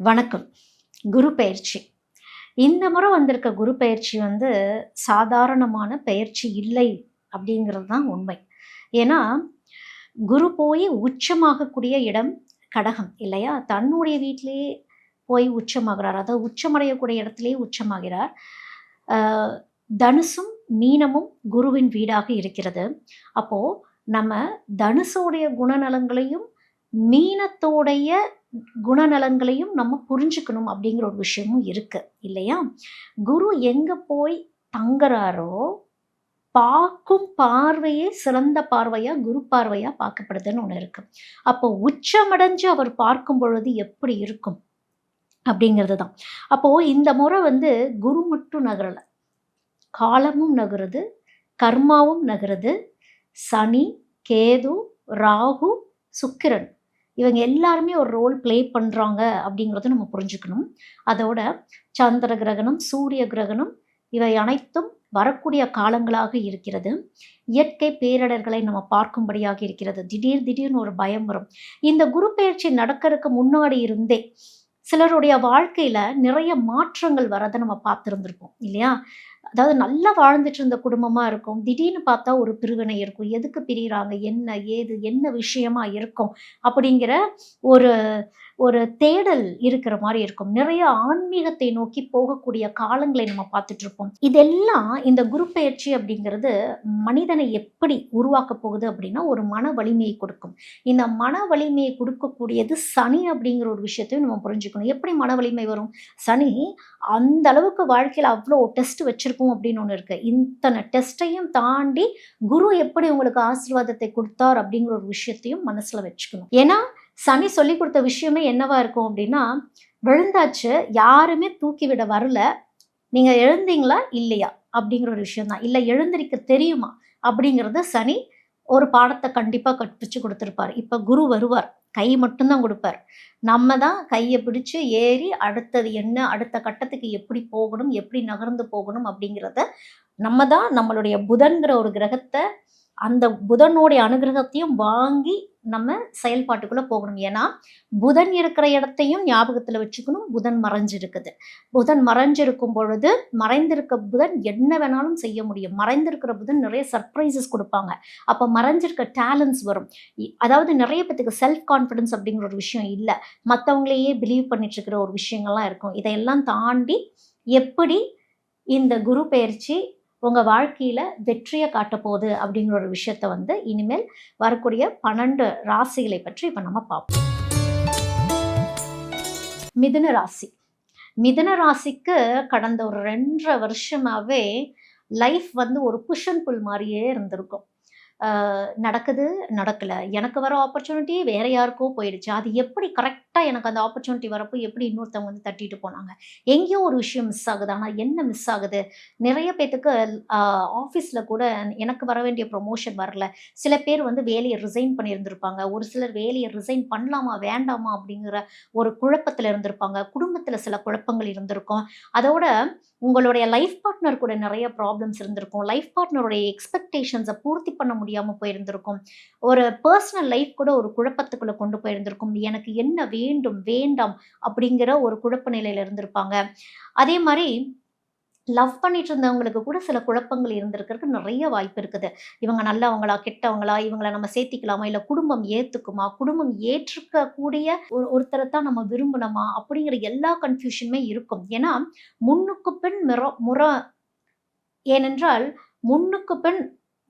வணக்கம். குரு பெயர்ச்சி. இந்த முறை வந்திருக்க குரு பெயர்ச்சி சாதாரணமான பெயர்ச்சி இல்லை அப்படிங்கிறது தான் உண்மை. ஏன்னா, குரு போய் உச்சமாகக்கூடிய இடம் கடகம் இல்லையா? தன்னுடைய வீட்டிலேயே போய் உச்சமாகிறார். அதாவது உச்சமடையக்கூடிய இடத்திலேயே உச்சமாகிறார். அ தனுசும், மீனமும் குருவின் வீடாக இருக்கிறது. அப்போ நம்ம தனுசோடைய குணநலங்களையும், மீனத்தோடைய குணநலங்களையும் நம்ம புரிஞ்சுக்கணும் அப்படிங்கிற ஒரு விஷயமும் இருக்கு இல்லையா? குரு எங்க போய் தங்குறாரோ, பார்க்கும் பார்வையே சிறந்த பார்வையா, குரு பார்வையா பார்க்கப்படுதுன்னு ஒண்ணு இருக்கு. அப்போ உச்சமடைஞ்சு அவர் பார்க்கும் பொழுது எப்படி இருக்கும்? அப்படிங்கிறது தான். அப்போ இந்த முறை குரு மட்டும் நகரல. காலமும் நகருது, கர்மாவும் நகருது. சனி, கேது, ராகு, சுக்கிரன் இவங்க எல்லாருமே ஒரு ரோல் ப்ளே பண்றாங்க அப்படிங்கிறத நம்ம புரிஞ்சுக்கணும். அதோட சந்திர கிரகணம், சூரிய கிரகணம் இவை அனைத்தும் வரக்கூடிய காலங்களாக இருக்கிறது. இயற்கை பேரிடர்களை நம்ம பார்க்கும்படியாக இருக்கிறது. திடீர்னு ஒரு பயம் வரும். இந்த குரு பெயர்ச்சி நடக்கறதுக்கு முன்னாடி இருந்தே சிலருடைய வாழ்க்கையில நிறைய மாற்றங்கள் வரதை நம்ம பார்த்திருந்திருப்போம் இல்லையா? அதாவது நல்லா வாழ்ந்துட்டு இருந்த குடும்பமா இருக்கும். திடீர்னு பார்த்தா ஒரு பிரிவினை இருக்கும். எதுக்கு பிரியறாங்க? என்ன? ஏது? என்ன விஷயமா இருக்கும்? அப்படிங்கிற ஒரு ஒரு தேடல் இருக்கிற மாரி இருக்கும். நிறைய ஆன்மீகத்தை நோக்கி போகக்கூடிய காலங்களை நம்ம பார்த்துட்டு இருப்போம். இதெல்லாம் இந்த குரு பெயர்ச்சி அப்படிங்கிறது மனிதனை எப்படி உருவாக்கப் போகுது அப்படின்னா, ஒரு மன வலிமையை கொடுக்கும். இந்த மன வலிமையை கொடுக்கக்கூடியது சனி அப்படிங்கிற ஒரு விஷயத்தையும் நம்ம புரிஞ்சுக்கணும். எப்படி மன வலிமை வரும்? சனி அந்த அளவுக்கு வாழ்க்கையில அவ்வளோ டெஸ்ட் வச்சிருக்கோம் அப்படின்னு ஒண்ணு இருக்கு. இத்தனை டெஸ்ட்டையும் தாண்டி குரு எப்படி உங்களுக்கு ஆசீர்வாதத்தை குடுத்தார் அப்படிங்கிற ஒரு விஷயத்தையும் மனசுல வச்சுக்கணும். ஏன்னா, சனி சொல்லிக் குடுத்த விஷயமே என்னவா இருக்கும் அப்படின்னா, விழுந்தாச்சு, யாருமே தூக்கி விட வரல. நீங்க எழுந்தீங்களா? இல்லையா? அப்படிங்கிற ஒரு விஷயம் தான். இல்ல எழுந்திருக்க தெரியுமா? அப்படிங்கிறத சனி ஒரு பாடத்த கண்டிப்பா கற்பிச்சு குடுத்திருப்பாரு. இப்ப குரு வருவார். கை மட்டும் தான் குடுப்பார். நம்ம தான் கைய பிடிச்சு ஏறி அடுத்தது என்ன? அடுத்த கட்டத்துக்கு எப்படி போகணும்? எப்படி நகர்ந்து போகணும்? அப்படிங்கிறத நம்ம தான் நம்மளுடைய புதன்கிற ஒரு கிரகத்த அந்த புதனுடைய அனுகிரகத்தையும் வாங்கி நம்ம செயல்பாட்டுக்குள்ள போகணும். ஏன்னா, புதன் இருக்கிற இடத்தையும் ஞாபகத்துல வச்சுக்கணும். புதன் மறைஞ்சிருக்குது. புதன் மறைஞ்சிருக்கும் பொழுது, மறைந்திருக்க புதன் என்ன வேணாலும் செய்ய முடியும். மறைந்திருக்கிற புதன் நிறைய சர்ப்ரைசஸ் குடுப்பாங்க. அப்ப மறைஞ்சிருக்க டேலண்ட்ஸ் வரும். அதாவது நிறைய பேத்துக்கு செல்ஃப் கான்ஃபிடன்ஸ் அப்படிங்கிற ஒரு விஷயம் இல்ல. மத்தவங்களையே பிலீவ் பண்ணிட்டு இருக்கிற ஒரு விஷயங்கள்லாம் இருக்கும். இதையெல்லாம் தாண்டி எப்படி இந்த குரு பெயர்ச்சி உங்க வாழ்க்கையில வெற்றிய காட்டப்போகுது அப்படிங்கிற ஒரு விஷயத்த இனிமேல் வரக்கூடிய 12 ராசிகளை பற்றி இப்ப நம்ம பார்ப்போம். மிதுன ராசி. மிதுன ராசிக்கு கடந்த ஒரு 2 1/2 வருஷமாவே லைஃப் ஒரு புஷ் அண்ட் புல் மாரியே இருந்திருக்கும். நடக்குது, நடக்கல. எனக்கு வர ஆப்பர்ச்சுனிட்டி வேற யாருக்கோ போயிடுச்சு. அது எப்படி கரெக்ட்டா எனக்கு அந்த ஆப்பர்ச்சுனிட்டி வரப்போ எப்படி இன்னொருத்தவங்க தட்டிட்டு போனாங்க. எங்கேயோ ஒரு விஷயம் மிஸ் ஆகுது. ஆனா என்ன மிஸ் ஆகுது? நிறைய பேத்துக்கு அ ஆஃபீஸ்ல கூட எனக்கு வர வேண்டிய ப்ரமோஷன் வரல. சில பேர் வேலைய ரிசைன் பண்ணியிருந்திருப்பாங்க. ஒரு சிலர் வேலைய ரிசைன் பண்ணலாமா? வேண்டாமா? அப்படிங்கிற ஒரு குழப்பத்துல இருந்திருப்பாங்க. குடும்பத்துல சில குழப்பங்கள் இருந்திருக்கும். அதோட உங்களுடைய லைஃப் பார்ட்னர் கூட நிறைய ப்ராப்ளம்ஸ் இருந்திருக்கும். லைஃப் பார்ட்னருடைய எக்ஸ்பெக்டேஷன்ஸ பூர்த்தி பண்ண முடியாம போயிருந்திருக்கும். ஒரு பெர்சனல் லைஃப் கூட ஒரு குழப்பத்துக்குள்ள கொண்டு போயிருந்திருக்கும். எனக்கு என்ன வேண்டும்? வேண்டாம் அப்படிங்கிற ஒரு குழப்ப நிலையில இருந்திருப்பாங்க. அதே மாரி லவ் பண்ணிட்டு இருந்தவங்களுக்கு கூட சில குழப்பங்கள் இருந்திருக்கிறதுக்கு நிறைய வாய்ப்பு இருக்குது. இவங்க நல்லவங்களா? கெட்டவங்களா? இவங்கள நம்ம சேர்த்திக்கலாமா? இல்ல குடும்பம் ஏத்துக்குமா? குடும்பம் ஏற்றுக்கக்கூடிய ஒருத்தர தான் நம்ம விரும்பணுமா? அப்படிங்கிற எல்லா கன்ஃப்யூஷனுமே இருக்கும். ஏன்னா, முன்னுக்கு பின் ஏனென்றால் முன்னுக்கு பின்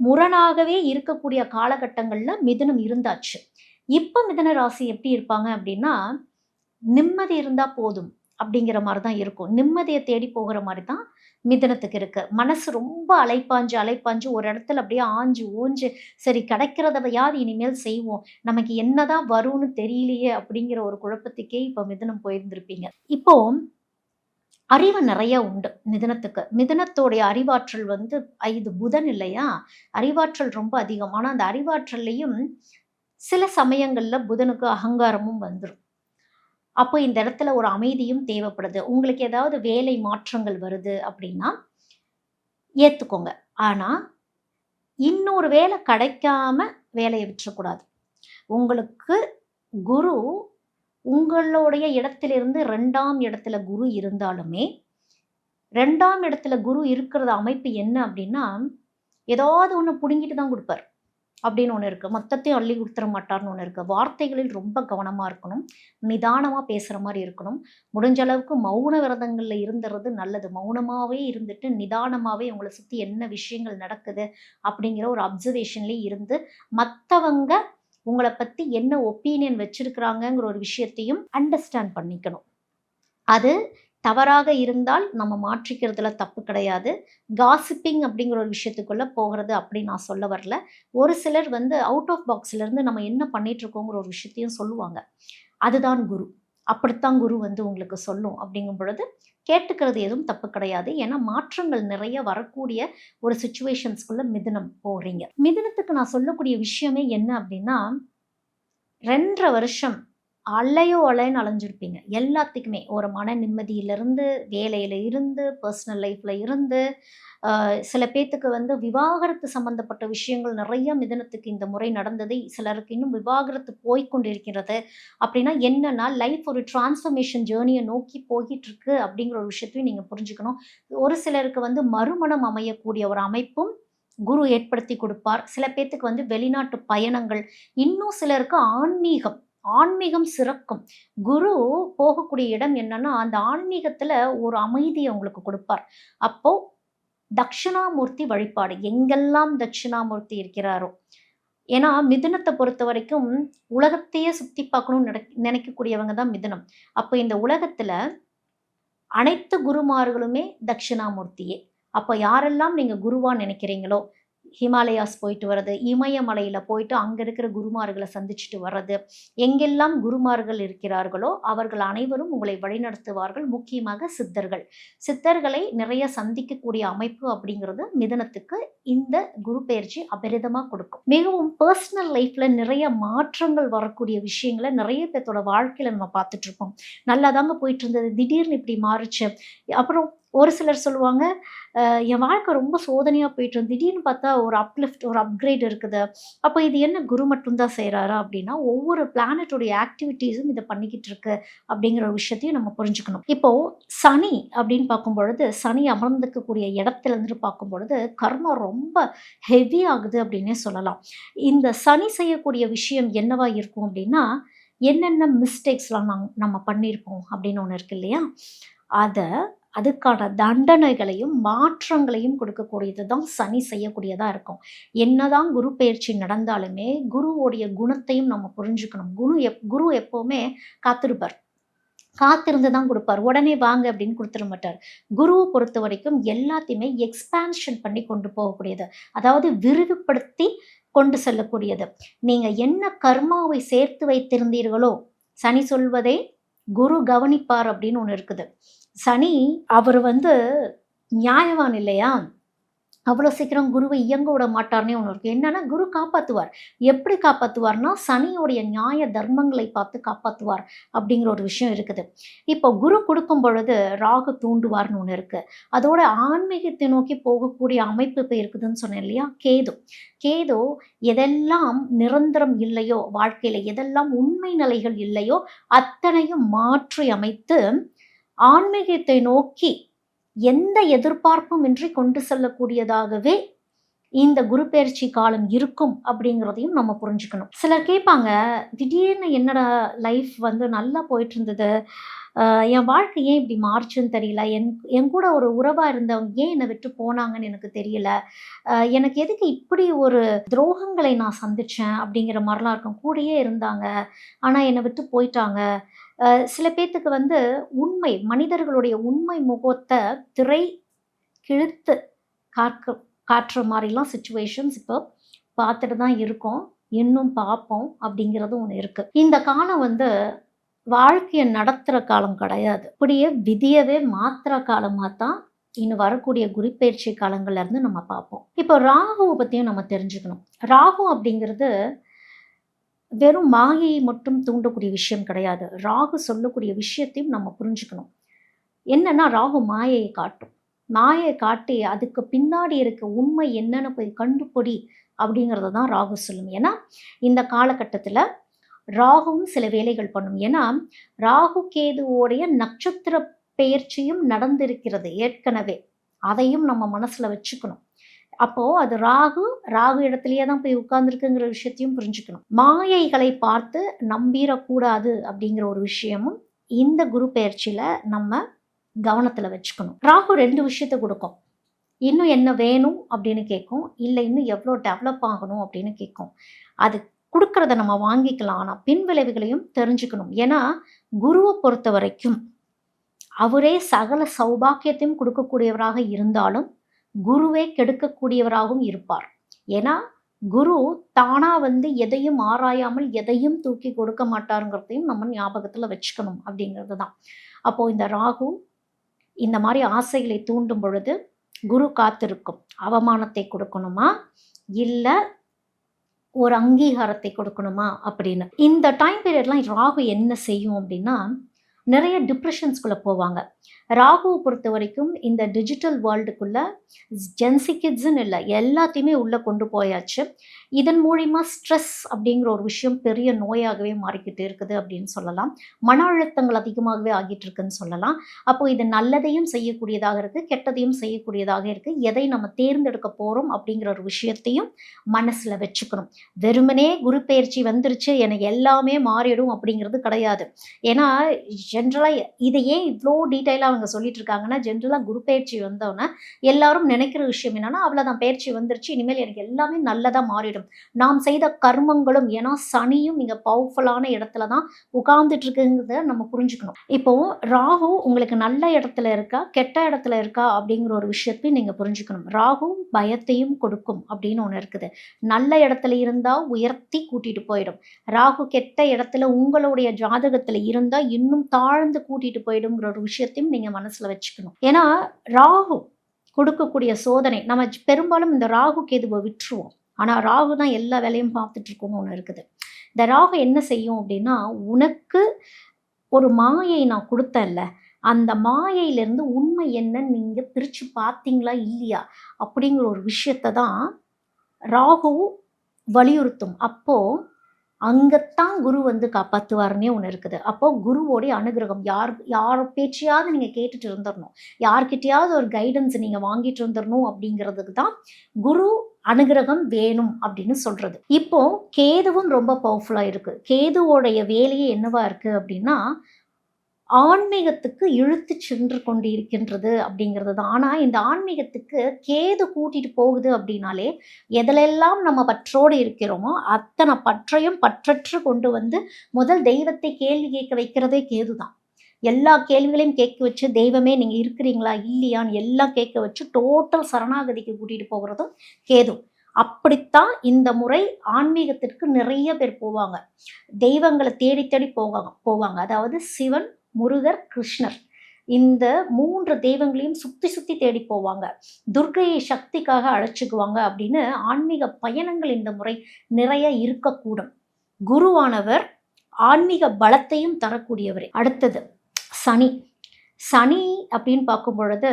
முரணாகவே இருக்கக்கூடிய காலகட்டங்கள்ல மிதுனம் இருந்தாச்சு. இப்ப மிதுன ராசி எப்படி இருப்பாங்க அப்படின்னா, நிம்மதி இருந்தா போதும் அப்படிங்கிற மாரி தான் இருக்கும். நிம்மதிய தேடி போகிற மாரி தான் மிதுனத்துக்கு இருக்கு. மனசு ரொம்ப அலைப்பாஞ்சு ஒரு இடத்துல அப்படியே ஆஞ்சு ஓஞ்சு, சரி கிடைக்கிறதையாவது இனிமேல் செய்வோம். நமக்கு என்னதான் வரும்னு தெரியலையே அப்படிங்கிற ஒரு குழப்பத்துக்கே இப்ப மிதுனம் போயிருந்திருப்பீங்க. இப்போ அறிவு நெறைய உண்டு மிதுனத்துக்கு. மிதுனத்தோடைய அறிவாற்றல் இது புதன் இல்லையா? அறிவாற்றல் ரொம்ப அதிகம். ஆனா அந்த அறிவாற்றல்லயும் சில சமயங்கள்ல புதனுக்கு அகங்காரமும் வந்துரும். அப்போ இந்த இடத்துல ஒரு அமைதியும் தேவைப்படுது. உங்களுக்கு ஏதாவது வேலை மாற்றங்கள் வருது அப்படின்னா, ஏத்துக்கோங்க. ஆனா, இன்னொரு வேலை கிடைக்காம வேலைய விட்டுறக்கூடாது. உங்களுக்கு குரு உங்களுடைய இடத்திலிருந்து 2ஆம் இடத்துல குரு இருந்தாலுமே, 2ஆம் இடத்துல குரு இருக்கிறது அமைப்பு என்ன அப்படின்னா, ஏதாவது ஒண்ணு புடுங்கிட்டு தான் குடுப்பார். அப்படின்னு ஒண்ணு இருக்கு. மொத்தத்தையும் அள்ளி குடுத்துற மாட்டார்ன்னு ஒண்ணு இருக்கு. வார்த்தைகளில் ரொம்ப கவனமா இருக்கணும். நிதானமா பேசுற மாரி இருக்கணும். முடிஞ்ச அளவுக்கு மௌன விரதங்கள்ல இருந்துறது நல்லது. மௌனமாவே இருந்துட்டு, நிதானமாவே உங்கள சுத்தி என்ன விஷயங்கள் நடக்குது அப்படிங்கிற ஒரு அப்சர்வேஷன்லயே இருந்து, மத்தவங்க உங்கள பத்தி என்ன ஒப்பீனியன் வச்சிருக்கிறாங்கங்கிற ஒரு விஷயத்தையும் அண்டர்ஸ்டாண்ட் பண்ணிக்கணும். அது தவறாக இருந்தால் நம்ம மாற்றிக்கிறதுல தப்பு கிடையாது. காசிப்பிங் அப்படிங்கிற ஒரு விஷயத்துக்குள்ள போகிறது அப்படி நான் சொல்ல வரல. ஒரு சிலர் வந்து அவுட் ஆஃப் பாக்ஸ்லேருந்து நம்ம என்ன பண்ணிட்டு இருக்கோங்கிற ஒரு விஷயத்தையும் சொல்லுவாங்க. அதுதான் குரு. அப்படித்தான் குரு வந்து உங்களுக்கு சொல்லும் அப்படிங்கும் பொழுது, கேட்டுக்கிறது எதுவும் தப்பு கிடையாது. ஏன்னா மாற்றங்கள் நிறைய வரக்கூடிய ஒரு சிச்சுவேஷன்ஸ்குள்ள மிதுனம் போறீங்க. மிதுனத்துக்கு நான் சொல்லக்கூடிய விஷயமே என்ன அப்படின்னா, 2 1/2 வருஷம் அலையோ அலைன்னு அலைஞ்சிருப்பீங்க. எல்லாத்துக்குமே ஒரு மன நிம்மதியிலிருந்து, வேலையில இருந்து, பர்சனல் லைஃப்ல இருந்து, சில பேத்துக்கு வந்து விவாகரத்து சம்மந்தப்பட்ட விஷயங்கள் நிறைய மிதுனத்துக்கு இந்த முறை நடந்தது. சிலருக்கு இன்னும் விவாகரத்து போய்க்கொண்டிருக்கிறது. அப்படின்னா என்னன்னா, லைஃப் ஒரு டிரான்ஸ்ஃபர்மேஷன் ஜேர்னிய நோக்கி போயிட்டுருக்கு அப்படிங்கிற ஒரு விஷயத்தையும் நீங்க புரிஞ்சுக்கணும். ஒரு சிலருக்கு வந்து மறுமணம் அமையக்கூடிய ஒரு அமைப்பும் குரு ஏற்படுத்தி கொடுப்பார். சில பேத்துக்கு வந்து வெளிநாட்டு பயணங்கள், இன்னும் சிலருக்கு ஆன்மீகம். ஆன்மீகம் சிறக்கும். குரு போகக்கூடிய இடம் என்னன்னா, அந்த ஆன்மீகத்துல ஒரு அமைதிய உங்களுக்கு குடுப்பார். அப்போ தட்சிணாமூர்த்தி வழிபாடு. எங்கெல்லாம் தட்சிணாமூர்த்தி இருக்கிறாரோ, ஏன்னா மிதுனத்த பொறுத்தவரைக்கும் உலகத்தையே சுத்தி பார்க்கணும்னு நினைக்கக்கூடியவங்க தான் மிதுனம். அப்ப இந்த உலகத்துல அனைத்து குருமார்களுமே தட்சிணாமூர்த்தியே. அப்ப யாரெல்லாம் நீங்க குருவா நினைக்கிறீங்களோ, ஹிமாலயாஸ் போயிட்டு வர்றது, இமயமலையில போயிட்டு அங்க இருக்கிற குருமார்கள சந்திச்சுட்டு வர்றது, எங்கெல்லாம் குருமார்கள் இருக்கிறார்களோ, அவர்கள் அனைவரும் உங்களை வழிநடத்துவார்கள். முக்கியமாக சித்தர்கள். சித்தர்களை நிறைய சந்திக்கக்கூடிய அமைப்பு அப்படிங்கிறது மிதுனத்துக்கு இந்த குரு பெயர்ச்சி அபரிதமா கொடுக்கும். மிகவும் பர்சனல் லைஃப்ல நிறைய மாற்றங்கள் வரக்கூடிய விஷயங்கள நிறைய பேத்தோட வாழ்க்கையில நம்ம பார்த்துட்டு இருப்போம். நல்லாதாங்க போயிட்டு இருந்தது. திடீர்னு இப்படி மாறுச்சு. அப்புறம் ஒரு சிலர் சொல்லுவாங்க, என் வாழ்க்கை ரொம்ப சோதனையா போயிட்டு இருந்தது. திடீர்னு பார்த்தா ஒரு அப்லிஃப்ட், ஒரு அப்கிரேட் இருக்குது. அப்போ இது என்ன குரு மட்டும் தான் செய்றாரா? அப்படின்னா, ஒவ்வொரு பிளானட்டோடைய ஆக்டிவிட்டீஸும் இத பண்ணிக்கிட்டு இருக்கு அப்படிங்கிற ஒரு விஷயத்தையும் நம்ம புரிஞ்சுக்கணும். இப்போ சனி அப்படின்னு பார்க்கும்பொழுது, சனி அமர்ந்துக்கக்கூடிய இடத்துல இருந்து பார்க்கும்பொழுது, கர்மா ரொம்ப ஹெவி ஆகுது அப்படின்னே சொல்லலாம். இந்த சனி செய்யக்கூடிய விஷயம் என்னவா இருக்கும் அப்படின்னா, என்னென்ன மிஸ்டேக்ஸ்லாம் நம்ம பண்ணியிருப்போம் அப்படின்னு ஒண்ணு இருக்கு இல்லையா? அத அதுக்கான தண்டனைகளையும், மாற்றங்களையும் கொடுக்கக்கூடியது தான் சனி செய்யக்கூடியதா இருக்கும். என்னதான் குரு பெயர்ச்சி நடந்தாலுமே, குருவோடைய குணத்தையும் நம்ம புரிஞ்சுக்கணும். குரு எப்பவுமே காத்திருப்பார். காத்திருந்து தான் குடுப்பார். உடனே வாங்க அப்படின்னு குடுத்துற மாட்டார். குருவ பொறுத்தவரைக்கும் எல்லாத்தையுமே எக்ஸ்பான்ஷன் பண்ணி கொண்டு போகக்கூடியது. அதாவது விரிவுபடுத்தி கொண்டு செல்லக்கூடியது. நீங்க என்ன கர்மாவை சேர்த்து வைத்திருந்தீர்களோ, சனி சொல்வதை குரு கவனிப்பார் அப்படின்னு ஒண்ணு இருக்குது. சனி அவரு வந்து நியாயவான் இல்லையா? அவ்வளோ சீக்கிரம் குருவ இயங்க விட மாட்டார்ன்னே ஒண்ணு இருக்கு. என்னன்னா, குரு காப்பாத்துவார். எப்படி காப்பாத்துவார்ன்னா, சனியோடைய நியாய தர்மங்களை பார்த்து காப்பாத்துவார் அப்படிங்கிற ஒரு விஷயம் இருக்குது. இப்போ குரு குடுக்கும் பொழுது ராகு தூண்டுவார்ன்னு ஒண்ணு இருக்கு. அதோட ஆன்மீகத்தை நோக்கி போகக்கூடிய அமைப்பு இப்ப இருக்குதுன்னு சொன்னேன் இல்லையா? கேது. கேது எதெல்லாம் நிரந்தரம் இல்லையோ வாழ்க்கையில, எதெல்லாம் உண்மை நிலைகள் இல்லையோ, அத்தனையும் மாற்றி அமைத்து ஆன்மீகத்தை நோக்கி எந்த எதிர்பார்ப்பும் இன்றி கொண்டு செல்லக்கூடியதாகவே இந்த குரு பெயர்ச்சி காலம் இருக்கும் அப்படிங்கிறதையும் நம்ம புரிஞ்சுக்கணும். சிலர் கேட்பாங்க, திடீர்னு என்னடா லைஃப் வந்து நல்லா போயிட்டு இருந்தது. என் வாழ்க்கை ஏன் இப்படி மாறுச்சுன்னு தெரியல. என் கூட ஒரு உறவா இருந்தவங்க ஏன் என்னை விட்டு போனாங்கன்னு எனக்கு தெரியல. எனக்கு எதுக்கு இப்படி ஒரு துரோகங்களை நான் சந்திச்சேன் அப்படிங்கிற மாதிரிலாம் இருக்கும். கூடயே இருந்தாங்க. ஆனா என்னை விட்டு போயிட்டாங்க. சில பேத்துக்கு வந்து மனிதர்களுடைய உண்மை முகத்த திரை கிழித்து காக்க காட்டுற மாரிலாம் சிச்சுவேஷன்ஸ் இப்போ பார்த்துட்டு தான் இருக்கோம். இன்னும் பார்ப்போம் அப்படிங்கிறதும் ஒண்ணு இருக்கு. இந்த காலம் வந்து வாழ்க்கைய நடத்துற காலம் கிடையாது. அப்படியே விதியவே மாத்துற காலமா தான் இன்னும் வரக்கூடிய குருப்பெயர்ச்சி காலங்கள்ல இருந்து நம்ம பார்ப்போம். இப்போ ராகுவ பத்தியும் நம்ம தெரிஞ்சுக்கணும். ராகு அப்படிங்கிறது வெறும் மாயையை மட்டும் தூண்டக்கூடிய விஷயம் கிடையாது. ராகு சொல்லக்கூடிய விஷயத்தையும் நம்ம புரிஞ்சுக்கணும். என்னன்னா, ராகு மாயையை காட்டும். மாயையை காட்டி அதுக்கு பின்னாடி இருக்க உண்மை என்னன்னு போய் கண்டுபிடி அப்படிங்கிறத தான் ராகு சொல்லும். ஏன்னா, இந்த காலகட்டத்தில ராகுவும் சில வேலைகள் பண்ணும். ஏன்னா, ராகு கேதுவோடைய நட்சத்திர பெயர்ச்சியும் நடந்திருக்கிறது ஏற்கனவே. அதையும் நம்ம மனசுல வச்சுக்கணும். அப்போ அது ராகு, ராகு இடத்திலேயே தான் போய் உட்கார்ந்துருக்குங்கிற விஷயத்தையும் புரிஞ்சுக்கணும். மாயைகளை பார்த்து நம்பிறக்கூடாது அப்படிங்கிற ஒரு விஷயமும் இந்த குரு பெயர்ச்சியில நம்ம கவனத்துல வச்சுக்கணும். ராகு 2 விஷயத்த குடுக்கும். இன்னும் என்ன வேணும் அப்படின்னு கேட்கும். இல்ல இன்னும் எவ்வளோ டெவலப் ஆகணும் அப்படின்னு கேட்கும். அது குடுக்கறத நம்ம வாங்கிக்கலாம். ஆனா பின் விளைவுகளையும் தெரிஞ்சுக்கணும். ஏன்னா, குருவ பொறுத்தவரைக்கும் அவரே சகல சௌபாக்கியத்தையும் கொடுக்கக்கூடியவராக இருந்தாலும், குருவே கெடுக்கக்கூடியவராகவும் இருப்பார். ஏன்னா, குரு தானா வந்து எதையும் ஆராயாமல் எதையும் தூக்கி கொடுக்க மாட்டாருங்கிறதையும் நம்ம ஞாபகத்துல வச்சுக்கணும் அப்படிங்கிறது தான். அப்போ இந்த ராகு இந்த மாரி ஆசைகளை தூண்டும் பொழுது, குரு காத்திருக்கும். அவமானத்தை கொடுக்கணுமா? இல்ல ஒரு அங்கீகாரத்தை கொடுக்கணுமா? அப்படின்னு. இந்த டைம் பீரியட்லாம் ராகு என்ன செய்யும் அப்படின்னா, நிறைய டிப்ரஷன்ஸ்குள்ள போவாங்க. ராகுவ பொறுத்தவரைக்கும் இந்த டிஜிட்டல் வேர்ல்டுக்குள்ள ஜென்ஸி கிட்ஸ்ன்னு இல்ல, எல்லாத்தையுமே உள்ள கொண்டு போயாச்சு. இதன் மூலியமா ஸ்ட்ரெஸ் அப்படிங்கிற ஒரு விஷயம் பெரிய நோயாகவே மாறிக்கிட்டு இருக்குது அப்படின்னு சொல்லலாம். மன அழுத்தங்கள் அதிகமாகவே ஆகிட்டு இருக்குன்னு சொல்லலாம். அப்போ இது நல்லதையும் செய்யக்கூடியதாக இருக்கு, கெட்டதையும் செய்யக்கூடியதாக இருக்கு. எதை நம்ம தேர்ந்தெடுக்க போறோம் அப்படிங்கிற ஒரு விஷயத்தையும் மனசுல வச்சுக்கணும். வெறுமனே குரு பெயர்ச்சி வந்துருச்சு, எனக்கு எல்லாமே மாறிடும் அப்படிங்கிறது கிடையாது. ஏன்னா ஜென்ரலா இதை ஏன் இவ்வளோ டீட்டெயிலா அவங்க சொல்லிட்டு இருக்காங்கன்னா, ஜென்ரலா குரு பெயர்ச்சி வந்தோன்னே எல்லாரும் நினைக்கிற விஷயம் என்னன்னா, அவ்வளோதான் பெயர்ச்சி வந்துருச்சு, இனிமேல் எனக்கு எல்லாமே நல்லதா மாறிடும். நாம் செய்த கர்மங்களும், ஏன்னா சனியும் இங்க பவர்ஃபுல்லான இடத்துல தான் உட்கார்ந்துட்டு இருக்குங்கிறத நம்ம புரிஞ்சுக்கணும். இப்போ ராகு உங்களுக்கு நல்ல இடத்துல இருக்கா, கெட்ட இடத்துல இருக்கா அப்படிங்கிற ஒரு விஷயத்தையும் நீங்க புரிஞ்சுக்கணும். ராகு பயத்தையும் கொடுக்கும் அப்படின்னு ஒண்ணு இருக்குது. நல்ல இடத்துல இருந்தா உயர்த்தி கூட்டிட்டு போயிடும். ராகு கெட்ட இடத்துல உங்களுடைய ஜாதகத்துல இருந்தா இன்னும் தாழ்ந்து கூட்டிட்டு போயிடுங்கிற ஒரு விஷயத்தையும் நீங்க மனசுல வச்சுக்கணும். ஏன்னா ராகு கொடுக்கக்கூடிய சோதனை நம்ம பெரும்பாலும் இந்த ராகு கேதுவை விட்டுருவோம். ஆனா ராகு தான் எல்லா வேலையும் பார்த்துட்டு இருக்கோம்னு ஒண்ணு இருக்குது. இந்த ராகு என்ன செய்யும் அப்படின்னா, உனக்கு ஒரு மாயை நான் கொடுத்தேன்ல, அந்த மாயையிலிருந்து உண்மை என்னன்னு நீங்க பிரிச்சு பார்த்தீங்களா இல்லையா அப்படிங்கிற ஒரு விஷயத்தை தான் ராகு வலியுறுத்தும். அப்போ அங்கத்தான் குரு வந்து காப்பாத்துவாருன்னே ஒண்ணு இருக்குது. அப்போ குருவோடைய அனுகிரகம் யார் பேச்சையாவது நீங்க கேட்டுட்டு இருந்துரணும். யார்கிட்டயாவது ஒரு கைடன்ஸ் நீங்க வாங்கிட்டு இருந்துரணும் அப்படிங்கிறதுக்கு தான் குரு அனுகிரகம் வேணும் அப்படின்னு சொல்றது. இப்போ கேதுவும் ரொம்ப பவர்ஃபுல்லா இருக்கு. கேதுவோடைய வேலையே என்னவா இருக்கு அப்படின்னா, ஆன்மீகத்துக்கு இழுத்து சென்று கொண்டு இருக்கின்றது அப்படிங்கிறது தான். ஆனா இந்த ஆன்மீகத்துக்கு கேது கூட்டிட்டு போகுது அப்படின்னாலே, எதிலெல்லாம் நம்ம பற்றோடு இருக்கிறோமோ அத்தனை பற்றையும் பற்றற்று கொண்டு வந்து முதல் தெய்வத்தை கேள்வி கேட்க வைக்கிறதே கேது தான். எல்லா கேள்விகளையும் கேட்க வச்சு, தெய்வமே நீங்க இருக்கிறீங்களா இல்லையான்னு எல்லாம் கேட்க வச்சு டோட்டல் சரணாகதிக்கு கூட்டிட்டு போகிறதும் கேது. அப்படித்தான் இந்த முறை ஆன்மீகத்திற்கு நிறைய பேர் போவாங்க. தெய்வங்களை தேடி தேடி போவாங்க. அதாவது சிவன், முருகர், கிருஷ்ணர் இந்த 3 தெய்வங்களையும் சுத்தி சுத்தி தேடி போவாங்க. துர்க்கையை சக்திக்காக அழைச்சிக்குவாங்க அப்படின்னு ஆன்மீக பயணங்கள் இந்த முறை நிறைய இருக்கக்கூடும். குருவானவர் ஆன்மீக பலத்தையும் தரக்கூடியவர். அடுத்தது சனி. சனி அப்படின்னு பார்க்கும் பொழுது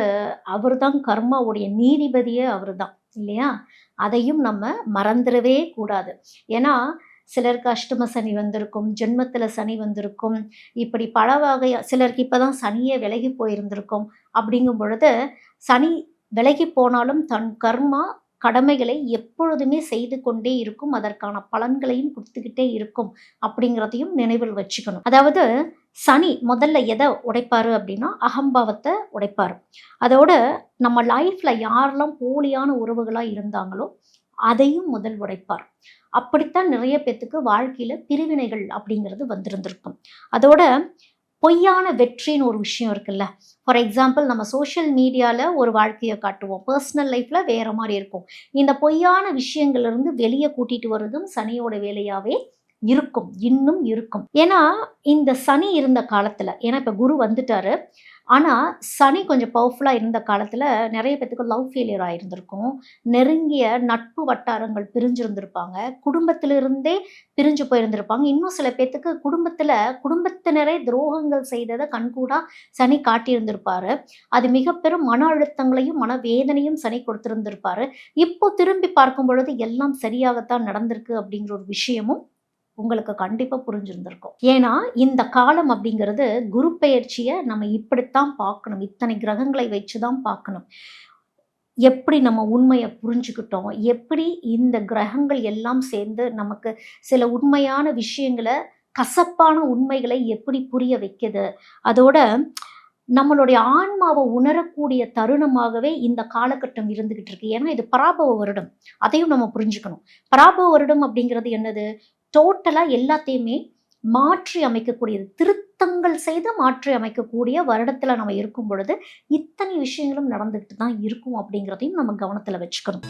அவர் தான் கர்மாவுடைய நீதிபதியே அவர் தான் இல்லையா? அதையும் நம்ம மறந்துடவே கூடாது. ஏன்னா சிலருக்கு அஷ்டம சனி வந்திருக்கும், ஜென்மத்தில் சனி வந்திருக்கும், இப்படி பல வகையா சிலருக்கு இப்போ தான் சனியே விலகி போயிருந்திருக்கும். அப்படிங்கும் பொழுது சனி விலகி போனாலும் தன் கர்மா கடமைகளை எப்பொழுதுமே செய்து கொண்டே இருக்கும், அதற்கான பலன்களையும் கொடுத்துக்கிட்டே இருக்கும் அப்படிங்கிறதையும் நினைவில் வச்சுக்கணும். அதாவது சனி முதல்ல எதை உடைப்பாரு அப்படின்னா அகம்பாவத்தை உடைப்பாரு. அதோட நம்ம லைஃப்ல யாரெல்லாம் போலியான உறவுகளா இருந்தாங்களோ அதையும் முதல் உடைப்பார். அப்படித்தான் நிறைய பேத்துக்கு வாழ்க்கையில பிரிவினைகள் அப்படிங்கிறது வந்திருந்திருக்கும். அதோட பொய்யான வெற்றின்னு ஒரு விஷயம் இருக்குல்ல. ஃபார் எக்ஸாம்பிள் நம்ம சோஷியல் மீடியாவில் ஒரு வாழ்க்கையை காட்டுவோம், பர்சனல் லைஃப்பில் வேறு மாதிரி இருக்கும். இந்த பொய்யான விஷயங்கள்லேருந்து வெளியே கூட்டிகிட்டு வர்றதும் சனியோட வேலையாகவே இருக்கும், இன்னும் இருக்கும். ஏன்னா இந்த சனி இருந்த காலத்தில், ஏன்னா இப்போ குரு வந்துட்டாரு, ஆனால் சனி கொஞ்சம் பவர்ஃபுல்லாக இருந்த காலத்தில் நிறைய பேத்துக்கு லவ் ஃபெயிலியர் ஆகிருந்திருக்கும், நெருங்கிய நட்பு வட்டாரங்கள் பிரிஞ்சிருந்திருப்பாங்க, குடும்பத்திலிருந்தே பிரிஞ்சு போயிருந்திருப்பாங்க. இன்னும் சில பேத்துக்கு குடும்பத்தினரே துரோகங்கள் செய்ததை கண்கூடா சனி காட்டியிருந்திருப்பாரு. அது மிக பெரும் மன அழுத்தங்களையும் மனவேதனையும் சனி கொடுத்திருந்திருப்பாரு. இப்போ திரும்பி பார்க்கும் பொழுது எல்லாம் சரியாகத்தான் நடந்திருக்கு அப்படிங்கிற ஒரு விஷயமும் உங்களுக்கு கண்டிப்பாக புரிஞ்சிருந்திருக்கும். ஏன்னா இந்த காலம் அப்படிங்கிறது குரு பெயர்ச்சியை நம்ம இப்படித்தான் பார்க்கணும், இத்தனை கிரகங்களை வச்சு தான் பார்க்கணும். எப்படி நம்ம உண்மையை புரிஞ்சுக்கிட்டோம், எப்படி இந்த கிரகங்கள் எல்லாம் சேர்ந்து நமக்கு சில உண்மையான விஷயங்களை, கசப்பான உண்மைகளை எப்படி புரிய வைக்குது, அதோட நம்மளுடைய ஆன்மாவை உணரக்கூடிய தருணமாகவே இந்த காலகட்டம் இருந்துகிட்டு இருக்கு. ஏன்னா இது பராபவ வருடம், அதையும் நம்ம புரிஞ்சுக்கணும். பராபவ வருடம் அப்படிங்கிறது என்னது? டோட்டலா எல்லாத்தையுமே மாற்றி அமைக்கக்கூடியது, திருத்தங்கள் செய்து மாற்றி அமைக்கக்கூடிய வருடத்துல நம்ம இருக்கும் பொழுது இத்தனை விஷயங்களும் நடந்துகிட்டு தான் இருக்கும் அப்படிங்கிறதையும் நம்ம கவனத்துல வச்சுக்கணும்.